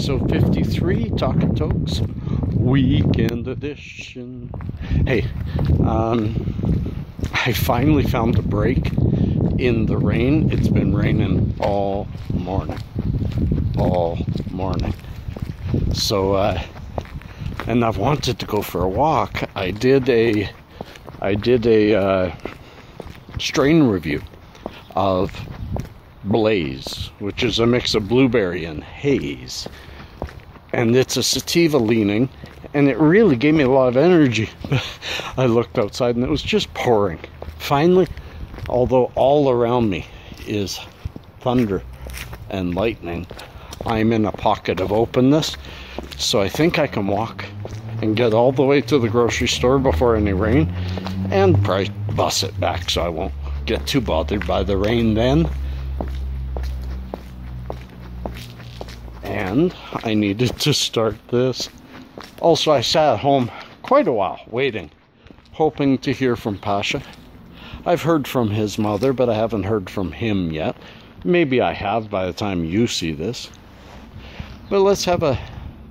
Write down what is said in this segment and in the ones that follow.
episode 53, Talking Tokes, weekend edition. Hey, I finally found a break in the rain. It's been raining all morning. So, and I've wanted to go for a walk. I did a strain review of Blaze, which is a mix of blueberry and haze, and it's a sativa leaning, and it really gave me a lot of energy. I looked outside and it was just pouring. Finally, although all around me is thunder and lightning, I'm in a pocket of openness, so I think I can walk and get all the way to the grocery store before any rain, and probably bus it back so I won't get too bothered by the rain then. And I needed to start this. Also, I sat at home quite a while waiting, hoping to hear from Pasha. I've heard from his mother, but I haven't heard from him yet. Maybe I have by the time you see this. But let's have a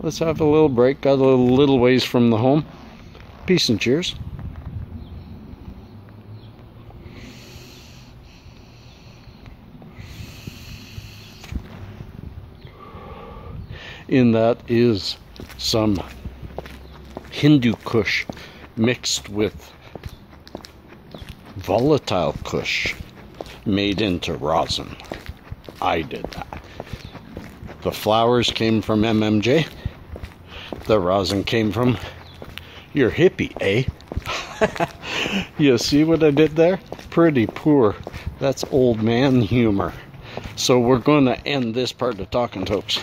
little break. Got a little ways from the home. Peace and cheers. In that is some Hindu Kush mixed with volatile Kush made into rosin. I did that. The flowers came from MMJ. The rosin came from your hippie, eh? You see what I did there? Pretty poor. That's old man humor. So we're going to end this part of Talking Tokes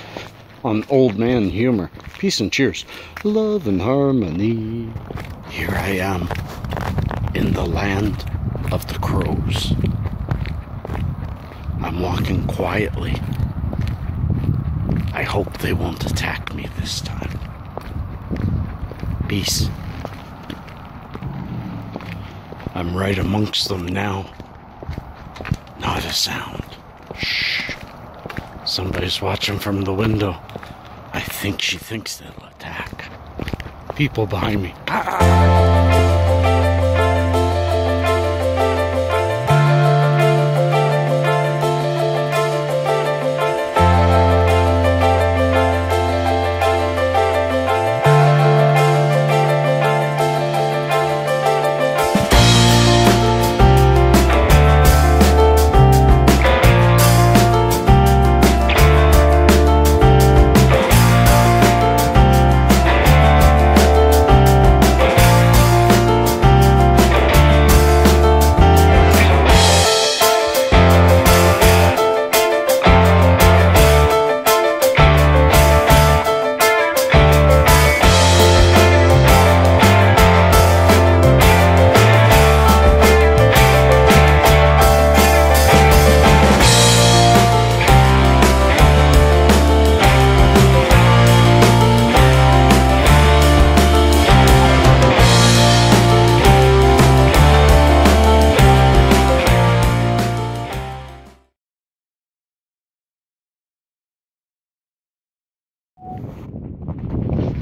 on old man humor. Peace and cheers. Love and harmony. Here I am in the land of the crows. I'm walking quietly. I hope they won't attack me this time. Peace. I'm right amongst them now. Not a sound. Shh. Somebody's watching from the window. I think she thinks they'll attack. People behind me.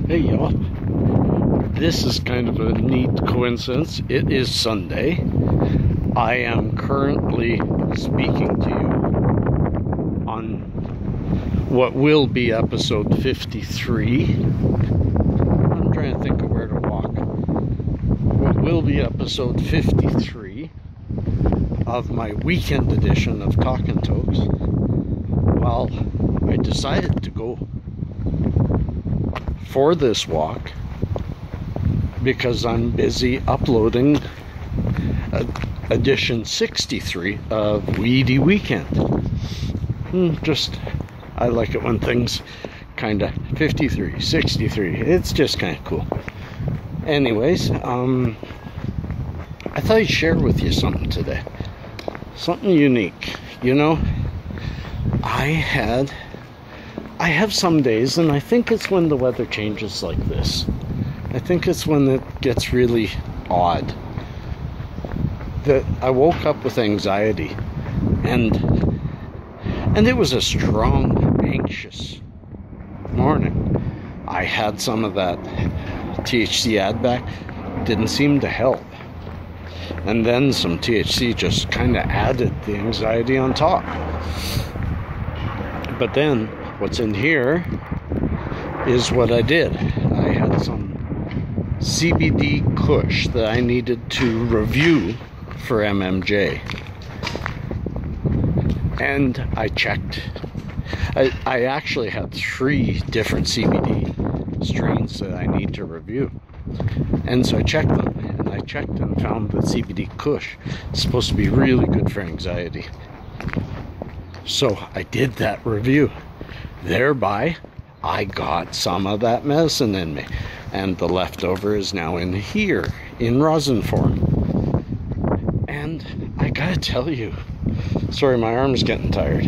Hey y'all, this is kind of a neat coincidence. It is Sunday. I am currently speaking to you on what will be episode 53. I'm trying to think of where to walk. What will be episode 53 of my weekend edition of Talking Tokes. Well, I decided to go for this walk because I'm busy uploading edition 63 of Weedy Weekend. I like it when things kind of 53, 63, it's just kind of cool. Anyways, I thought I'd share with you something today. Something unique. You know, I have some days, and I think it's when the weather changes like this. I think it's when it gets really odd that I woke up with anxiety, and it was a strong, anxious morning, I had some of that THC add back. Didn't seem to help. And then some THC just kind of added the anxiety on top. But then what's in here is what I did. I had some CBD kush that I needed to review for MMJ. And I checked. I actually had 3 different CBD strains that I need to review. And so I checked them, and I checked and found that CBD kush is supposed to be really good for anxiety. So I did that review. Thereby, I got some of that medicine in me. And the leftover is now in here, in rosin form. And I gotta tell you, sorry, my arm's getting tired.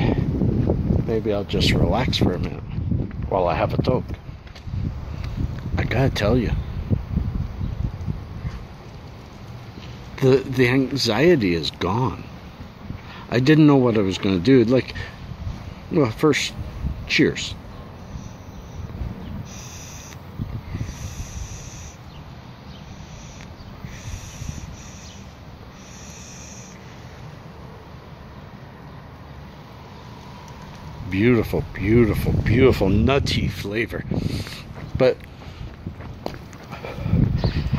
Maybe I'll just relax for a minute while I have a toke. I gotta tell you, the anxiety is gone. I didn't know what I was going to do. Like, well, first, cheers. Beautiful, beautiful, beautiful nutty flavor. But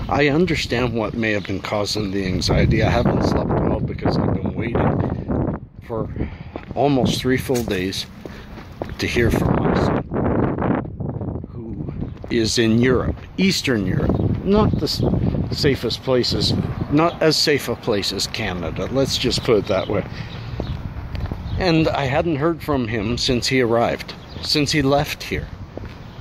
I understand what may have been causing the anxiety. I haven't slept well because I've been waiting for almost 3 full days to hear from my son, who is in Europe, Eastern Europe. Not the safest places, not as safe a place as Canada. Let's just put it that way. And I hadn't heard from him since he arrived, since he left here.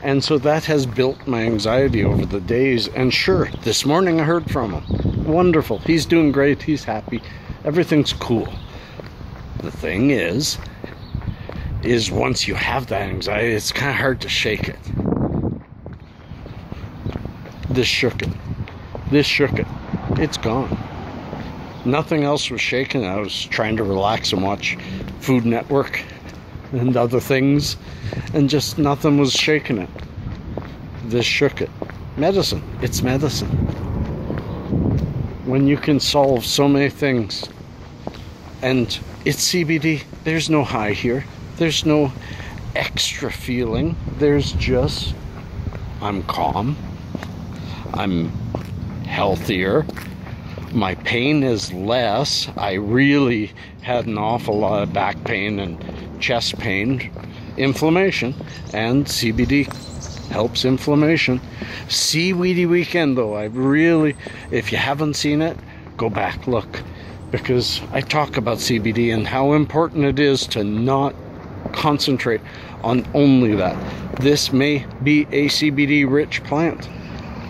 And so that has built my anxiety over the days. And sure, this morning I heard from him. Wonderful. He's doing great. He's happy. Everything's cool. The thing is once you have that anxiety, it's kind of hard to shake it. This shook it. This shook it. It's gone. Nothing else was shaking. I was trying to relax and watch Food Network and other things, and just nothing was shaking it. This shook it. Medicine. It's medicine. When you can solve so many things, and it's CBD, there's no high here. There's no extra feeling. There's just, I'm calm. I'm healthier. My pain is less. I really had an awful lot of back pain and chest pain, inflammation, and CBD helps inflammation. See Weedy Weekend, though. I really, if you haven't seen it, go back, look, because I talk about CBD and how important it is to not concentrate on only that. This may be a CBD rich plant,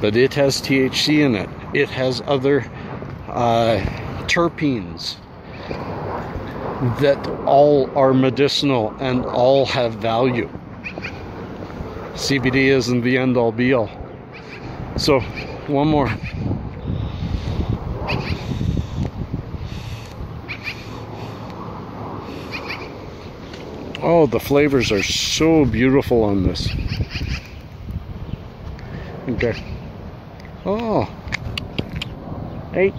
but it has THC in it. It has other terpenes that all are medicinal and all have value. CBD isn't the end all be all. So, one more. Oh, the flavors are so beautiful on this. Okay. Oh. Hey.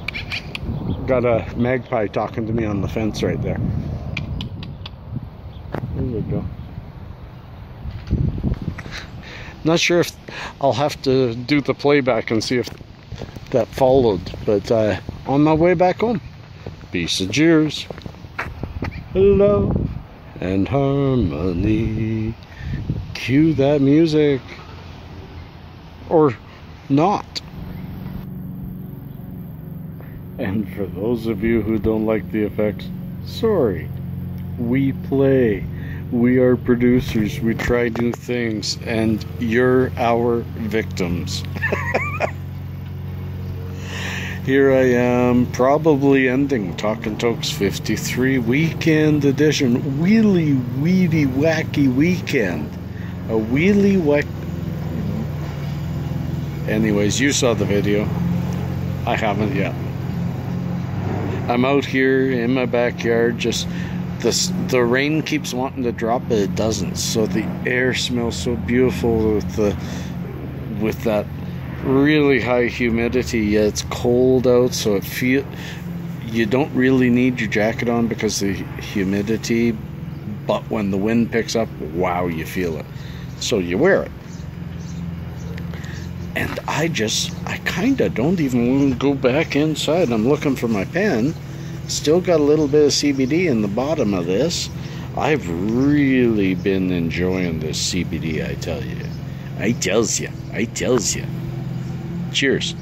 Got a magpie talking to me on the fence right there. There we go. Not sure if I'll have to do the playback and see if that followed, but on my way back home. Peace and cheers. Love and harmony. Cue that music. Or not. And for those of you who don't like the effects, sorry. We play. We are producers. We try new things. And you're our victims. Here I am, probably ending Talking Tokes 53 Weekend Edition. Wheelie, weedy, wacky weekend. A wheelie, wacky... Anyways, you saw the video. I haven't yet. I'm out here in my backyard just the rain keeps wanting to drop, but it doesn't. So the air smells so beautiful with that really high humidity. Yeah, it's cold out, so you don't really need your jacket on because of the humidity. But when the wind picks up, wow, you feel it. So you wear it. And I kind of don't even want to go back inside. I'm looking for my pen. Still got a little bit of CBD in the bottom of this. I've really been enjoying this CBD, I tell you. I tells you. Cheers.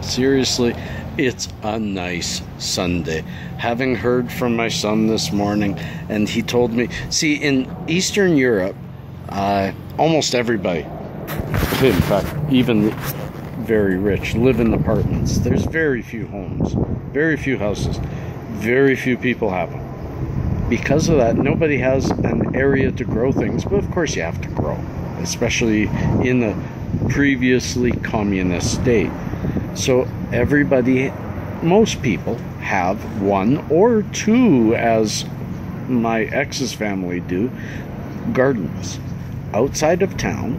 Seriously, it's a nice Sunday. Having heard from my son this morning, and he told me, see, in Eastern Europe, almost everybody, in fact, even very rich, live in apartments. There's very few homes, very few houses, very few people have them. Because of that, nobody has an area to grow things, but of course you have to grow, especially in a previously communist state. So most people have one or two, as my ex's family do, gardens outside of town,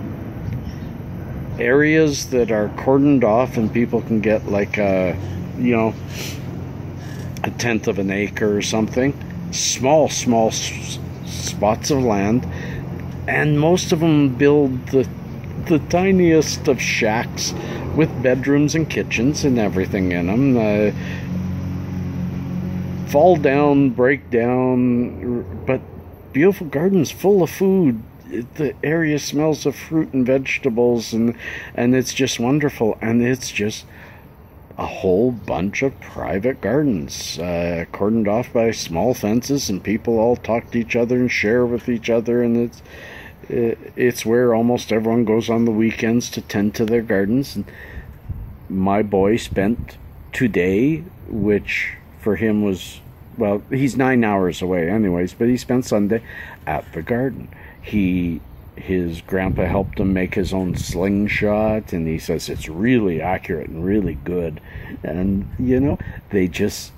areas that are cordoned off and people can get like a tenth of an acre or something, small spots of land, and most of them build the tiniest of shacks with bedrooms and kitchens and everything in them. Fall down, break down, but beautiful gardens full of food. The area smells of fruit and vegetables, and it's just wonderful. And it's just a whole bunch of private gardens, cordoned off by small fences, and people all talk to each other and share with each other, and it's where almost everyone goes on the weekends to tend to their gardens. And my boy spent today, which for him was, well, he's 9 hours away anyways, but he spent Sunday at the garden. His grandpa helped him make his own slingshot, and he says it's really accurate and really good. And it's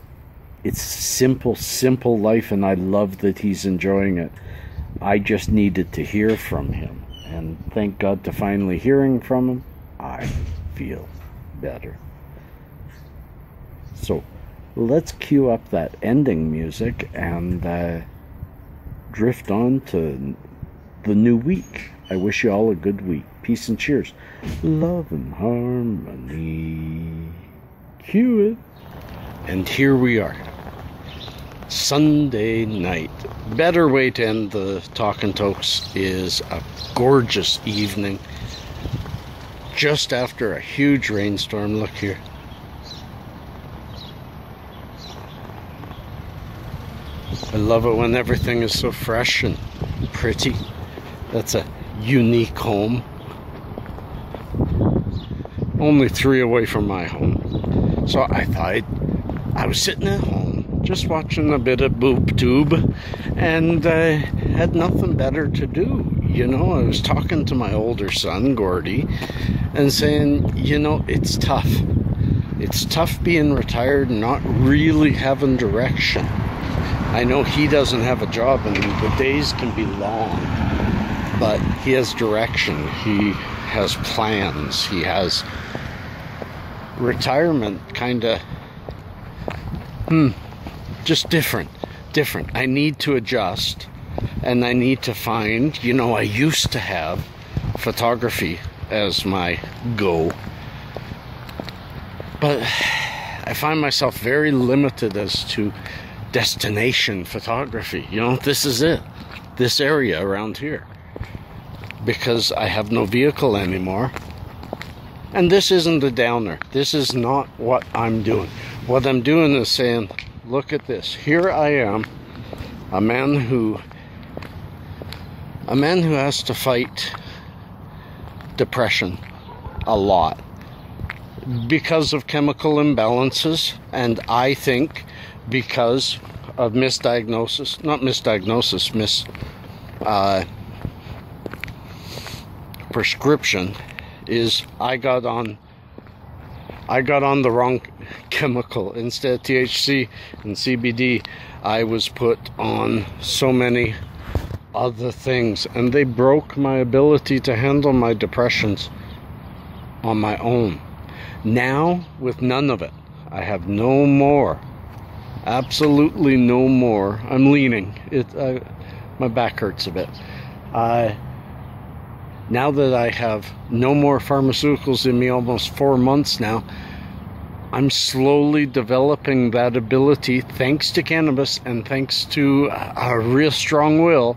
simple life, and I love that he's enjoying it. I just needed to hear from him, and thank God to finally hearing from him, I feel better. So let's cue up that ending music and drift on to the new week. I wish you all a good week. Peace and cheers. Love and harmony. Cue it. And here we are. Sunday night. Better way to end the Talkin' Tokes is a gorgeous evening. Just after a huge rainstorm. Look here. I love it when everything is so fresh and pretty. That's a unique home. Only 3 away from my home. So I thought I was sitting at home, just watching a bit of boob tube, and I had nothing better to do. I was talking to my older son, Gordy, and saying, it's tough. It's tough being retired and not really having direction. I know he doesn't have a job, and the days can be long, but he has direction. He has plans. He has retirement, kind of, just different. I need to adjust, and I need to find, I used to have photography as my go, but I find myself very limited as to destination photography. This is it, this area around here, because I have no vehicle anymore. And this isn't a downer. This is not what I'm doing. What I'm doing is saying, look at this. Here I am, a man who has to fight depression a lot because of chemical imbalances, and I think because of misdiagnosis, not misdiagnosis, prescription is I got on the wrong chemical. Instead of THC and CBD, I was put on so many other things, and they broke my ability to handle my depressions on my own. Now, with none of it, I have no more, absolutely no more. I'm leaning. My back hurts a bit. Now that I have no more pharmaceuticals in me, almost 4 months now, I'm slowly developing that ability, thanks to cannabis and thanks to a real strong will,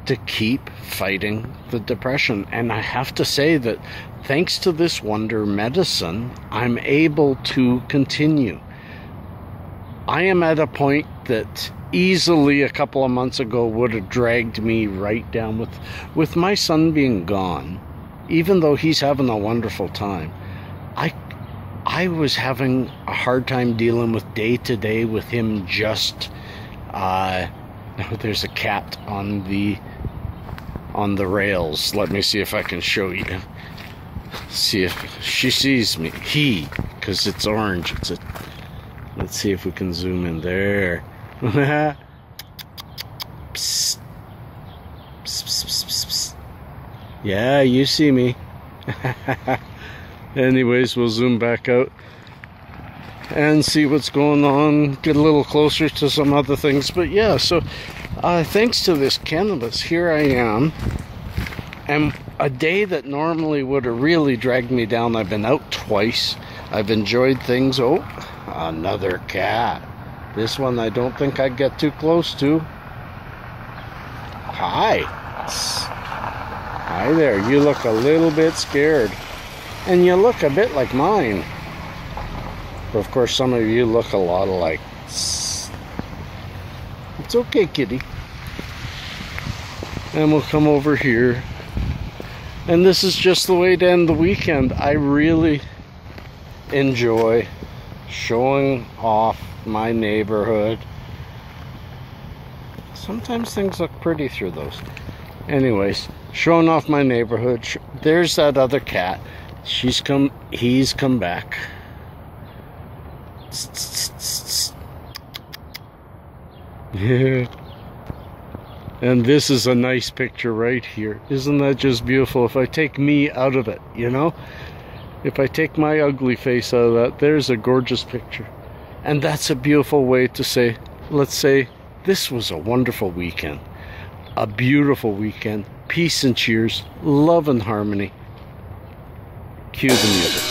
to keep fighting the depression. And I have to say that thanks to this wonder medicine, I'm able to continue. I am at a point that easily a couple of months ago would have dragged me right down. With my son being gone, even though he's having a wonderful time, I was having a hard time dealing with day to day with him. Just there's a cat on the rails. Let me see if I can show you. See if she sees me. Because it's orange. Let's see if we can zoom in there. Psst. Psst, psst, psst, psst. Yeah, you see me. Anyways, we'll zoom back out and see what's going on, get a little closer to some other things. But yeah, so thanks to this cannabis, here I am. And a day that normally would have really dragged me down, I've been out twice. I've enjoyed things. Oh, another cat. This one I don't think I'd get too close to. Hi. Hi there. You look a little bit scared. And you look a bit like mine. But of course, some of you look a lot alike. It's okay, kitty. And we'll come over here. And this is just the way to end the weekend. I really enjoy showing off my neighborhood. Sometimes things look pretty through those. Anyways, showing off my neighborhood. There's that other cat. He's come back. Yeah. And this is a nice picture right here. Isn't that just beautiful? If I take me out of it, you know? If I take my ugly face out of that, there's a gorgeous picture. And that's a beautiful way to say, let's say, this was a wonderful weekend. A beautiful weekend. Peace and cheers. Love and harmony. Cue the music.